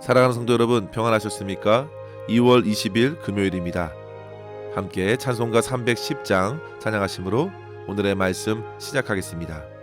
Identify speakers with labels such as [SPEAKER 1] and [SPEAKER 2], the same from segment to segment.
[SPEAKER 1] 사랑하는 성도 여러분, 평안하셨습니까? 2월 20일 금요일입니다. 함께 찬송가 310장 찬양하심으로 오늘의 말씀 시작하겠습니다.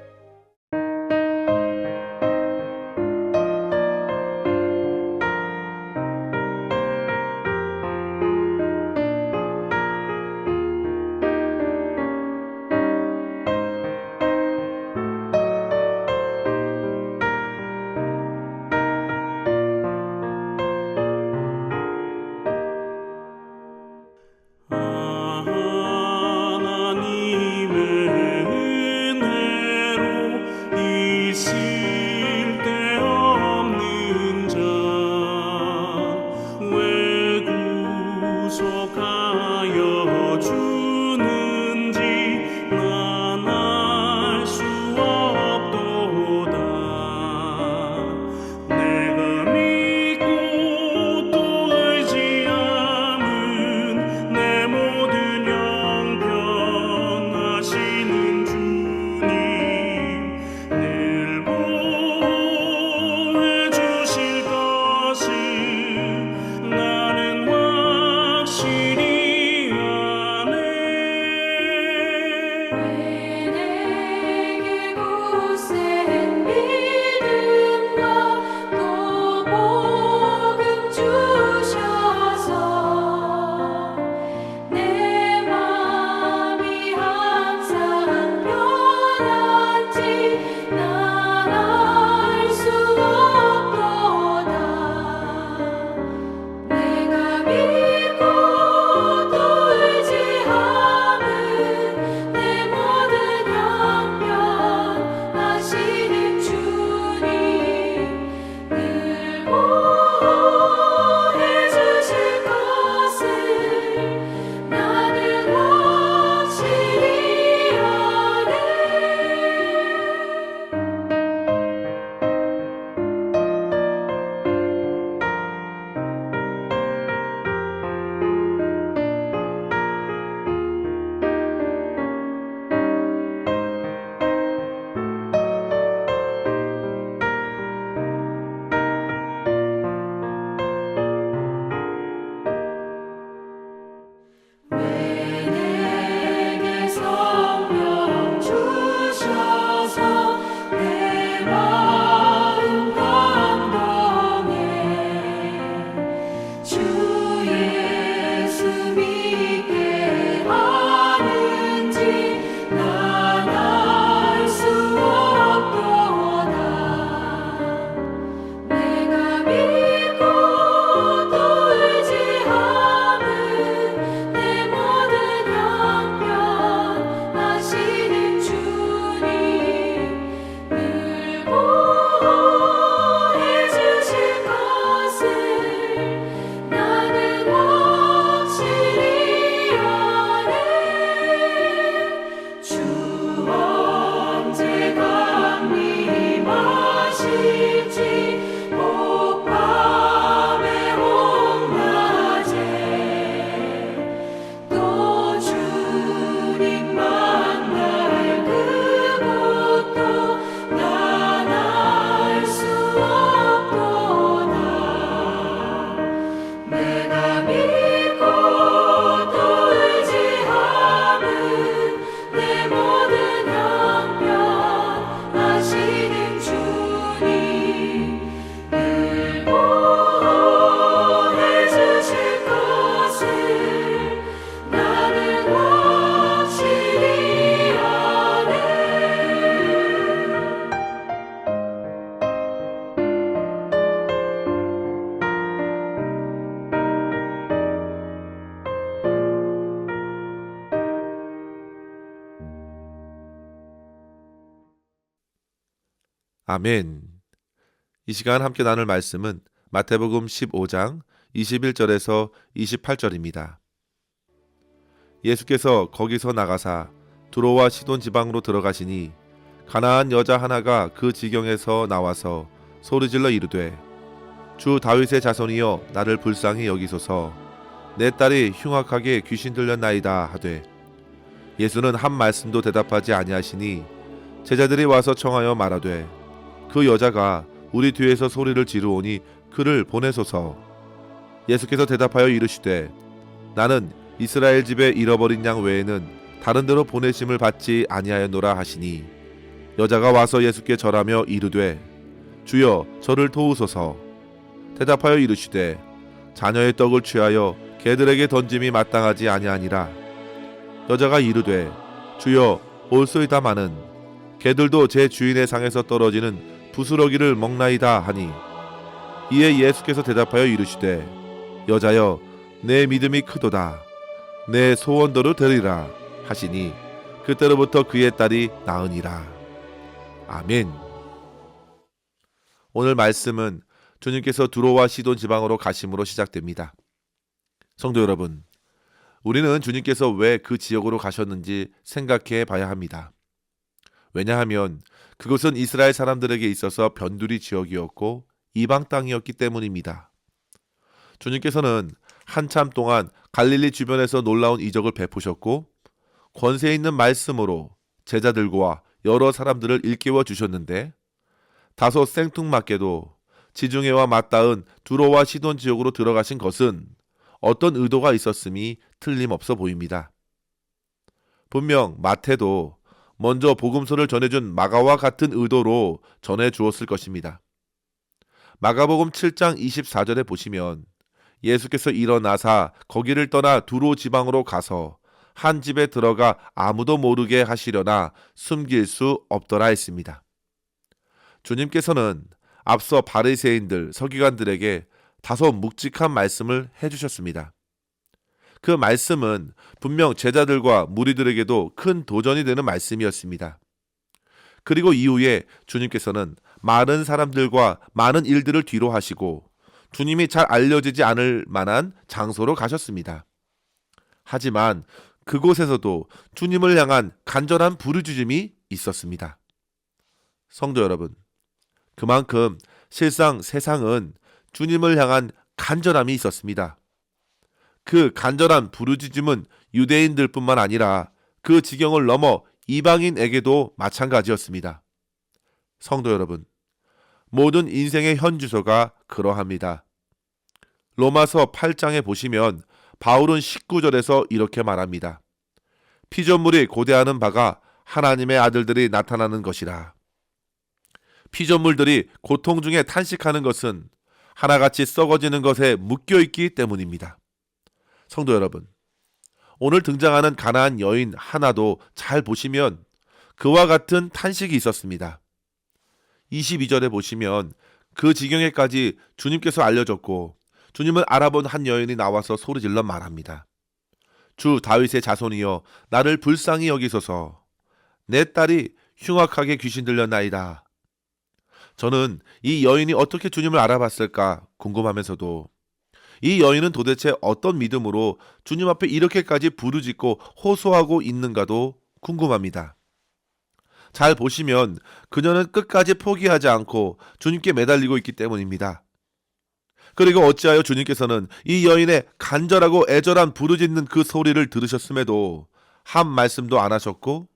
[SPEAKER 1] 아멘. 이 시간 함께 나눌 말씀은 마태복음 15장 21절에서 28절입니다. 예수께서 거기서 나가사 두로와 시돈 지방으로 들어가시니 가나안 여자 하나가 그 지경에서 나와서 소리질러 이르되 주 다윗의 자손이여 나를 불쌍히 여기소서 내 딸이 흉악하게 귀신 들렸나이다 하되 예수는 한 말씀도 대답하지 아니하시니 제자들이 와서 청하여 말하되 그 여자가 우리 뒤에서 소리를 지르오니 그를 보내소서. 예수께서 대답하여 이르시되 나는 이스라엘 집에 잃어버린 양 외에는 다른 데로 보내심을 받지 아니하였노라 하시니 여자가 와서 예수께 절하며 이르되 주여 저를 도우소서. 대답하여 이르시되 자녀의 떡을 취하여 개들에게 던짐이 마땅하지 아니하니라. 여자가 이르되 주여 올소이다마는 개들도 제 주인의 상에서 떨어지는 부스러기를 먹나이다 하니 이에 예수께서 대답하여 이르시되 여자여 내 믿음이 크도다. 내 소원대로 되리라 하시니 그때로부터 그의 딸이 나으니라. 아멘. 오늘 말씀은 주님께서 두로와 시돈 지방으로 가심으로 시작됩니다. 성도 여러분, 우리는 주님께서 왜 그 지역으로 가셨는지 생각해 봐야 합니다. 왜냐하면 그곳은 이스라엘 사람들에게 있어서 변두리 지역이었고 이방 땅이었기 때문입니다. 주님께서는 한참 동안 갈릴리 주변에서 놀라운 이적을 베푸셨고 권세 있는 말씀으로 제자들과 여러 사람들을 일깨워 주셨는데 다소 생뚱맞게도 지중해와 맞닿은 두로와 시돈 지역으로 들어가신 것은 어떤 의도가 있었음이 틀림없어 보입니다. 분명 마태도 먼저 복음서를 전해준 마가와 같은 의도로 전해 주었을 것입니다. 마가복음 7장 24절에 보시면 예수께서 일어나사 거기를 떠나 두로 지방으로 가서 한 집에 들어가 아무도 모르게 하시려나 숨길 수 없더라 했습니다. 주님께서는 앞서 바리새인들, 서기관들에게 다소 묵직한 말씀을 해주셨습니다. 그 말씀은 분명 제자들과 무리들에게도 큰 도전이 되는 말씀이었습니다. 그리고 이후에 주님께서는 많은 사람들과 많은 일들을 뒤로 하시고 주님이 잘 알려지지 않을 만한 장소로 가셨습니다. 하지만 그곳에서도 주님을 향한 간절한 부르짖음이 있었습니다. 성도 여러분, 그만큼 실상 세상은 주님을 향한 간절함이 있었습니다. 그 간절한 부르짖음은 유대인들뿐만 아니라 그 지경을 넘어 이방인에게도 마찬가지였습니다. 성도 여러분, 모든 인생의 현주소가 그러합니다. 로마서 8장에 보시면 바울은 19절에서 이렇게 말합니다. 피조물이 고대하는 바가 하나님의 아들들이 나타나는 것이라. 피조물들이 고통 중에 탄식하는 것은 하나같이 썩어지는 것에 묶여있기 때문입니다. 성도 여러분, 오늘 등장하는 가나안 여인 하나도 잘 보시면 그와 같은 탄식이 있었습니다. 22절에 보시면 그 지경에까지 주님께서 알려줬고 주님을 알아본 한 여인이 나와서 소리질러 말합니다. 주 다윗의 자손이여 나를 불쌍히 여기소서. 내 딸이 흉악하게 귀신 들렸나이다. 저는 이 여인이 어떻게 주님을 알아봤을까 궁금하면서도 이 여인은 도대체 어떤 믿음으로 주님 앞에 이렇게까지 부르짖고 호소하고 있는가도 궁금합니다. 잘 보시면 그녀는 끝까지 포기하지 않고 주님께 매달리고 있기 때문입니다. 그리고 어찌하여 주님께서는 이 여인의 간절하고 애절한 부르짖는 그 소리를 들으셨음에도 한 말씀도 안 하셨고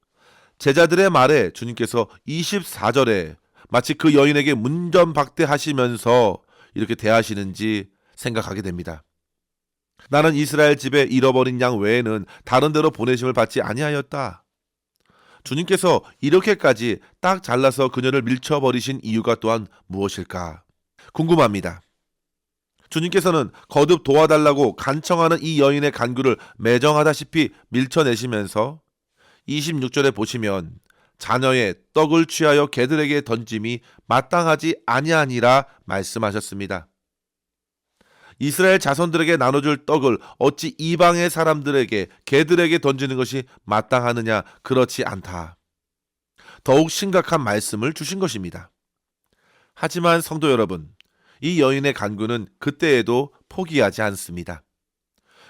[SPEAKER 1] 제자들의 말에 주님께서 24절에 마치 그 여인에게 문전박대하시면서 이렇게 대하시는지 생각하게 됩니다. 나는 이스라엘 집에 잃어버린 양 외에는 다른 데로 보내심을 받지 아니하였다. 주님께서 이렇게까지 딱 잘라서 그녀를 밀쳐버리신 이유가 또한 무엇일까 궁금합니다. 주님께서는 거듭 도와달라고 간청하는 이 여인의 간구를 매정하다시피 밀쳐내시면서 26절에 보시면 자녀의 떡을 취하여 개들에게 던짐이 마땅하지 아니하니라 말씀하셨습니다. 이스라엘 자손들에게 나눠줄 떡을 어찌 이방의 사람들에게 개들에게 던지는 것이 마땅하느냐? 그렇지 않다. 더욱 심각한 말씀을 주신 것입니다. 하지만 성도 여러분, 이 여인의 간구는 그때에도 포기하지 않습니다.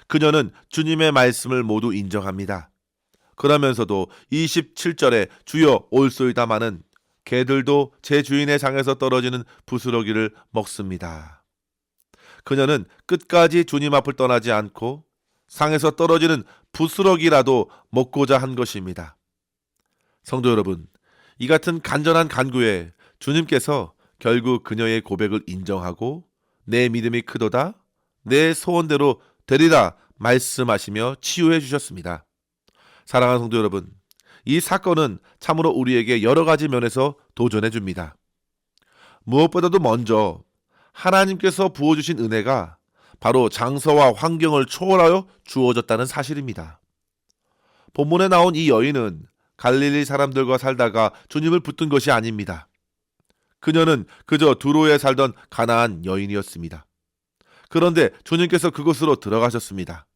[SPEAKER 1] 그녀는 주님의 말씀을 모두 인정합니다. 그러면서도 27절에 주여 올소이다마는 개들도 제 주인의 상에서 떨어지는 부스러기를 먹습니다. 그녀는 끝까지 주님 앞을 떠나지 않고 상에서 떨어지는 부스러기라도 먹고자 한 것입니다. 성도 여러분, 이 같은 간절한 간구에 주님께서 결국 그녀의 고백을 인정하고 내 믿음이 크도다. 내 소원대로 되리라 말씀하시며 치유해 주셨습니다. 사랑하는 성도 여러분, 이 사건은 참으로 우리에게 여러 가지 면에서 도전해 줍니다. 무엇보다도 먼저 하나님께서 부어주신 은혜가 바로 장소와 환경을 초월하여 주어졌다는 사실입니다. 본문에 나온 이 여인은 갈릴리 사람들과 살다가 주님을 붙든 것이 아닙니다. 그녀는 그저 두로에 살던 가나안 여인이었습니다. 그런데 주님께서 그곳으로 들어가셨습니다.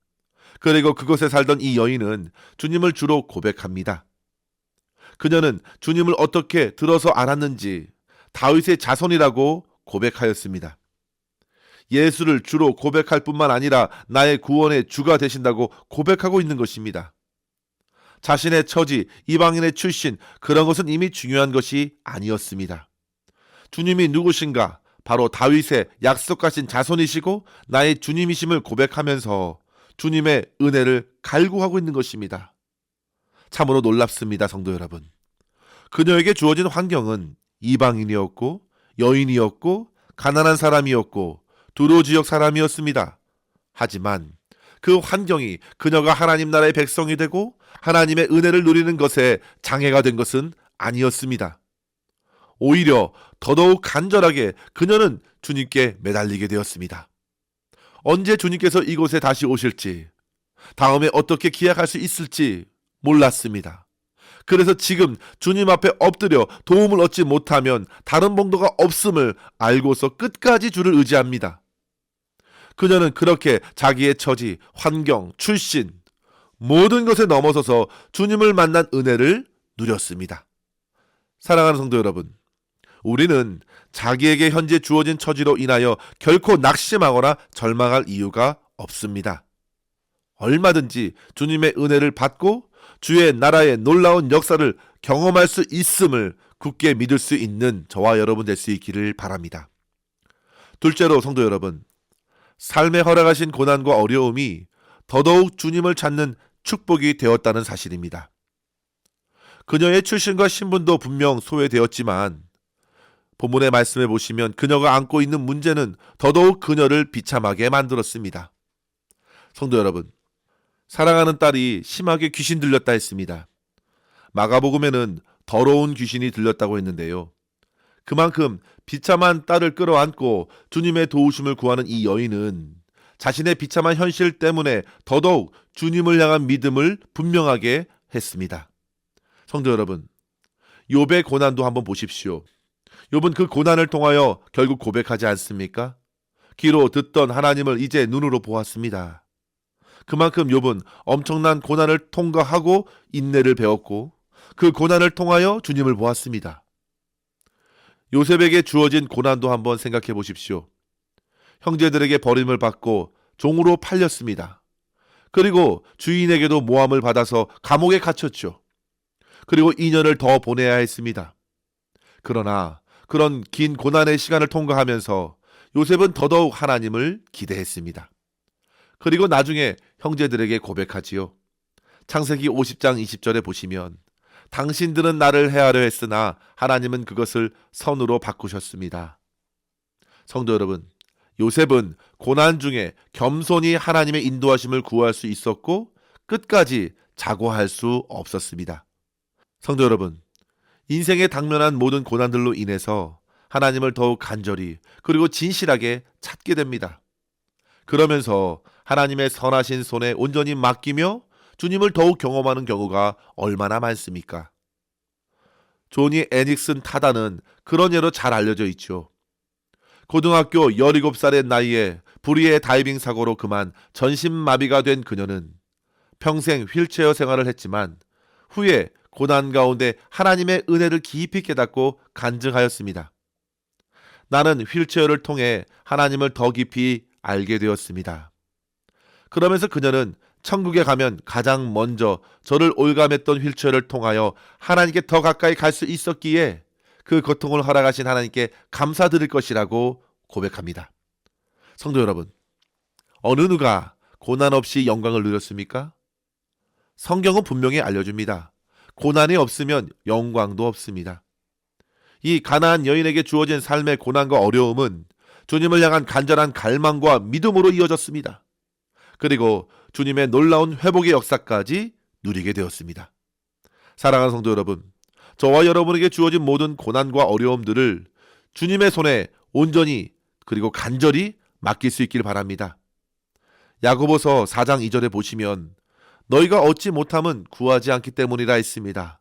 [SPEAKER 1] 그리고 그곳에 살던 이 여인은 주님을 주로 고백합니다. 그녀는 주님을 어떻게 들어서 알았는지 다윗의 자손이라고 고백하였습니다. 예수를 주로 고백할 뿐만 아니라 나의 구원의 주가 되신다고 고백하고 있는 것입니다. 자신의 처지, 이방인의 출신, 그런 것은 이미 중요한 것이 아니었습니다. 주님이 누구신가? 바로 다윗의 약속하신 자손이시고 나의 주님이심을 고백하면서 주님의 은혜를 갈구하고 있는 것입니다. 참으로 놀랍습니다, 성도 여러분. 그녀에게 주어진 환경은 이방인이었고 여인이었고 가난한 사람이었고 두로 지역 사람이었습니다. 하지만 그 환경이 그녀가 하나님 나라의 백성이 되고 하나님의 은혜를 누리는 것에 장애가 된 것은 아니었습니다. 오히려 더더욱 간절하게 그녀는 주님께 매달리게 되었습니다. 언제 주님께서 이곳에 다시 오실지, 다음에 어떻게 기약할 수 있을지 몰랐습니다. 그래서 지금 주님 앞에 엎드려 도움을 얻지 못하면 다른 방도가 없음을 알고서 끝까지 주를 의지합니다. 그녀는 그렇게 자기의 처지, 환경, 출신, 모든 것에 넘어서서 주님을 만난 은혜를 누렸습니다. 사랑하는 성도 여러분, 우리는 자기에게 현재 주어진 처지로 인하여 결코 낙심하거나 절망할 이유가 없습니다. 얼마든지 주님의 은혜를 받고 주의 나라의 놀라운 역사를 경험할 수 있음을 굳게 믿을 수 있는 저와 여러분 될 수 있기를 바랍니다. 둘째로 성도 여러분, 삶에 허락하신 고난과 어려움이 더더욱 주님을 찾는 축복이 되었다는 사실입니다. 그녀의 출신과 신분도 분명 소외되었지만 본문의 말씀에 보시면 그녀가 안고 있는 문제는 더더욱 그녀를 비참하게 만들었습니다. 성도 여러분, 사랑하는 딸이 심하게 귀신 들렸다 했습니다. 마가복음에는 더러운 귀신이 들렸다고 했는데요. 그만큼 비참한 딸을 끌어안고 주님의 도우심을 구하는 이 여인은 자신의 비참한 현실 때문에 더더욱 주님을 향한 믿음을 분명하게 했습니다. 성도 여러분, 욥의 고난도 한번 보십시오. 욥은 그 고난을 통하여 결국 고백하지 않습니까? 귀로 듣던 하나님을 이제 눈으로 보았습니다. 그만큼 욥은 엄청난 고난을 통과하고 인내를 배웠고 그 고난을 통하여 주님을 보았습니다. 요셉에게 주어진 고난도 한번 생각해 보십시오. 형제들에게 버림을 받고 종으로 팔렸습니다. 그리고 주인에게도 모함을 받아서 감옥에 갇혔죠. 그리고 2년을 더 보내야 했습니다. 그러나 그런 긴 고난의 시간을 통과하면서 요셉은 더더욱 하나님을 기대했습니다. 그리고 나중에 형제들에게 고백하지요. 창세기 50장 20절에 보시면 당신들은 나를 해하려 했으나 하나님은 그것을 선으로 바꾸셨습니다. 성도 여러분, 요셉은 고난 중에 겸손히 하나님의 인도하심을 구할 수 있었고 끝까지 자고할 수 없었습니다. 성도 여러분, 인생에 당면한 모든 고난들로 인해서 하나님을 더욱 간절히 그리고 진실하게 찾게 됩니다. 그러면서 하나님의 선하신 손에 온전히 맡기며 주님을 더욱 경험하는 경우가 얼마나 많습니까? 조니 애닉슨 타다는 그런 예로 잘 알려져 있죠. 고등학교 17살의 나이에 불의의 다이빙 사고로 그만 전신마비가 된 그녀는 평생 휠체어 생활을 했지만 후에 고난 가운데 하나님의 은혜를 깊이 깨닫고 간증하였습니다. 나는 휠체어를 통해 하나님을 더 깊이 알게 되었습니다. 그러면서 그녀는 천국에 가면 가장 먼저 저를 올감했던 휠체어를 통하여 하나님께 더 가까이 갈 수 있었기에 그 고통을 허락하신 하나님께 감사드릴 것이라고 고백합니다. 성도 여러분, 어느 누가 고난 없이 영광을 누렸습니까? 성경은 분명히 알려줍니다. 고난이 없으면 영광도 없습니다. 이 가나안 여인에게 주어진 삶의 고난과 어려움은 주님을 향한 간절한 갈망과 믿음으로 이어졌습니다. 그리고 주님의 놀라운 회복의 역사까지 누리게 되었습니다. 사랑하는 성도 여러분, 저와 여러분에게 주어진 모든 고난과 어려움들을 주님의 손에 온전히 그리고 간절히 맡길 수 있길 바랍니다. 야고보서 4장 2절에 보시면 너희가 얻지 못함은 구하지 않기 때문이라 했습니다.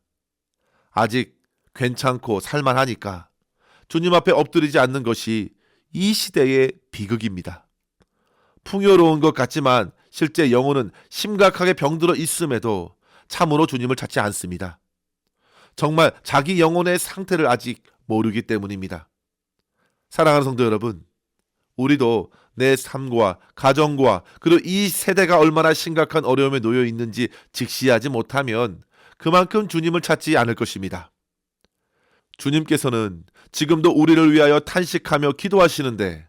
[SPEAKER 1] 아직 괜찮고 살만하니까 주님 앞에 엎드리지 않는 것이 이 시대의 비극입니다. 풍요로운 것 같지만 실제 영혼은 심각하게 병들어 있음에도 참으로 주님을 찾지 않습니다. 정말 자기 영혼의 상태를 아직 모르기 때문입니다. 사랑하는 성도 여러분, 우리도 내 삶과 가정과 그리고 이 세대가 얼마나 심각한 어려움에 놓여 있는지 직시하지 못하면 그만큼 주님을 찾지 않을 것입니다. 주님께서는 지금도 우리를 위하여 탄식하며 기도하시는데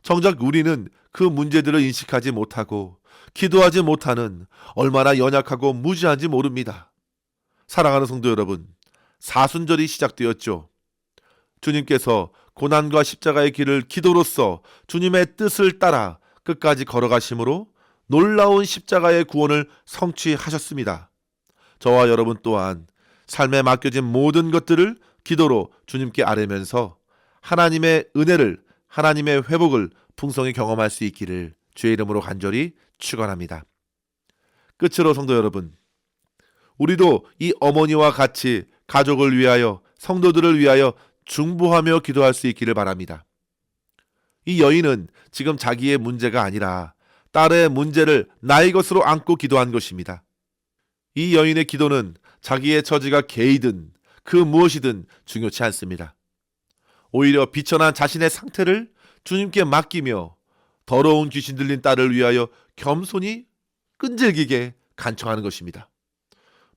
[SPEAKER 1] 정작 우리는 그 문제들을 인식하지 못하고 기도하지 못하는 얼마나 연약하고 무지한지 모릅니다. 사랑하는 성도 여러분, 사순절이 시작되었죠. 주님께서 고난과 십자가의 길을 기도로써 주님의 뜻을 따라 끝까지 걸어가심으로 놀라운 십자가의 구원을 성취하셨습니다. 저와 여러분 또한 삶에 맡겨진 모든 것들을 기도로 주님께 아뢰면서 하나님의 은혜를, 하나님의 회복을 풍성히 경험할 수 있기를 주의 이름으로 간절히 축원합니다. 끝으로 성도 여러분, 우리도 이 어머니와 같이 가족을 위하여, 성도들을 위하여 중보하며 기도할 수 있기를 바랍니다. 이 여인은 지금 자기의 문제가 아니라 딸의 문제를 나의 것으로 안고 기도한 것입니다. 이 여인의 기도는 자기의 처지가 개이든 그 무엇이든 중요치 않습니다. 오히려 비천한 자신의 상태를 주님께 맡기며 더러운 귀신 들린 딸을 위하여 겸손히 끈질기게 간청하는 것입니다.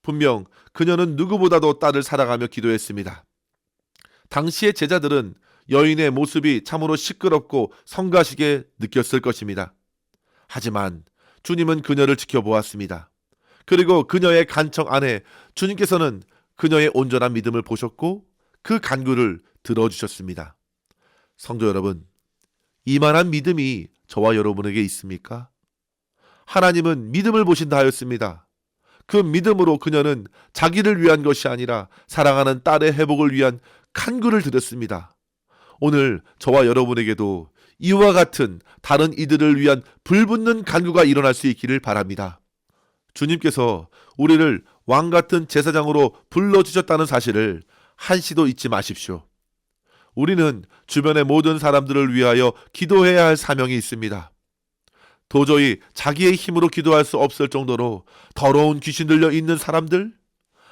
[SPEAKER 1] 분명 그녀는 누구보다도 딸을 사랑하며 기도했습니다. 당시의 제자들은 여인의 모습이 참으로 시끄럽고 성가시게 느꼈을 것입니다. 하지만 주님은 그녀를 지켜보았습니다. 그리고 그녀의 간청 안에 주님께서는 그녀의 온전한 믿음을 보셨고 그 간구를 들어주셨습니다. 성도 여러분, 이만한 믿음이 저와 여러분에게 있습니까? 하나님은 믿음을 보신다 하였습니다. 그 믿음으로 그녀는 자기를 위한 것이 아니라 사랑하는 딸의 회복을 위한 간구를 드렸습니다. 오늘 저와 여러분에게도 이와 같은 다른 이들을 위한 불붙는 간구가 일어날 수 있기를 바랍니다. 주님께서 우리를 왕같은 제사장으로 불러주셨다는 사실을 한시도 잊지 마십시오. 우리는 주변의 모든 사람들을 위하여 기도해야 할 사명이 있습니다. 도저히 자기의 힘으로 기도할 수 없을 정도로 더러운 귀신 들려 있는 사람들,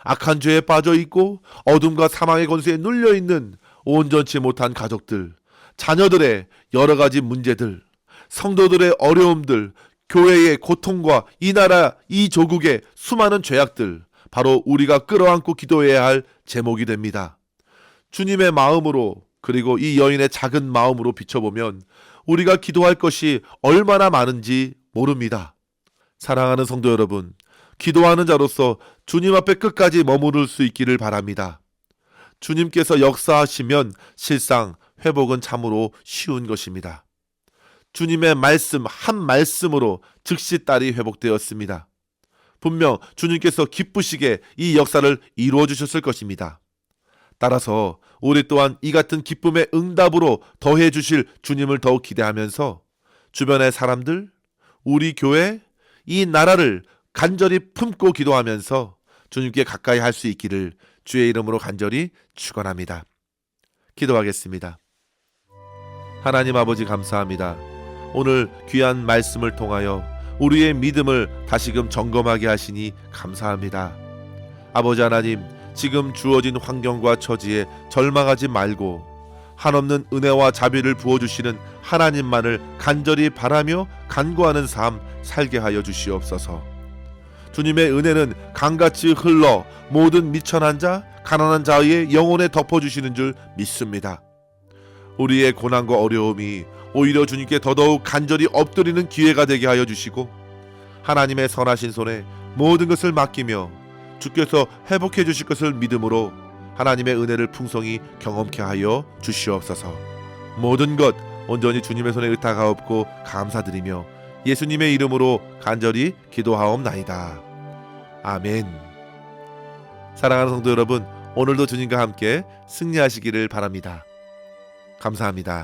[SPEAKER 1] 악한 죄에 빠져 있고 어둠과 사망의 권세에 눌려 있는 온전치 못한 가족들, 자녀들의 여러 가지 문제들, 성도들의 어려움들, 교회의 고통과 이 나라, 이 조국의 수많은 죄악들, 바로 우리가 끌어안고 기도해야 할 제목이 됩니다. 주님의 마음으로, 그리고 이 여인의 작은 마음으로 비춰보면 우리가 기도할 것이 얼마나 많은지 모릅니다. 사랑하는 성도 여러분, 기도하는 자로서 주님 앞에 끝까지 머무를 수 있기를 바랍니다. 주님께서 역사하시면 실상 회복은 참으로 쉬운 것입니다. 주님의 말씀 한 말씀으로 즉시 딸이 회복되었습니다. 분명 주님께서 기쁘시게 이 역사를 이루어 주셨을 것입니다. 따라서 우리 또한 이 같은 기쁨의 응답으로 더해 주실 주님을 더욱 기대하면서 주변의 사람들, 우리 교회, 이 나라를 간절히 품고 기도하면서 주님께 가까이 할 수 있기를 주의 이름으로 간절히 축원합니다. 기도하겠습니다. 하나님 아버지 감사합니다. 오늘 귀한 말씀을 통하여 우리의 믿음을 다시금 점검하게 하시니 감사합니다. 아버지 하나님, 지금 주어진 환경과 처지에 절망하지 말고 한없는 은혜와 자비를 부어주시는 하나님만을 간절히 바라며 간구하는 삶 살게 하여 주시옵소서. 주님의 은혜는 강같이 흘러 모든 미천한 자, 가난한 자의 영혼에 덮어주시는 줄 믿습니다. 우리의 고난과 어려움이 오히려 주님께 더더욱 간절히 엎드리는 기회가 되게 하여 주시고 하나님의 선하신 손에 모든 것을 맡기며 주께서 회복해 주실 것을 믿음으로 하나님의 은혜를 풍성히 경험케 하여 주시옵소서. 모든 것 온전히 주님의 손에 의탁하옵고 감사드리며 예수님의 이름으로 간절히 기도하옵나이다. 아멘. 사랑하는 성도 여러분, 오늘도 주님과 함께 승리하시기를 바랍니다. 감사합니다.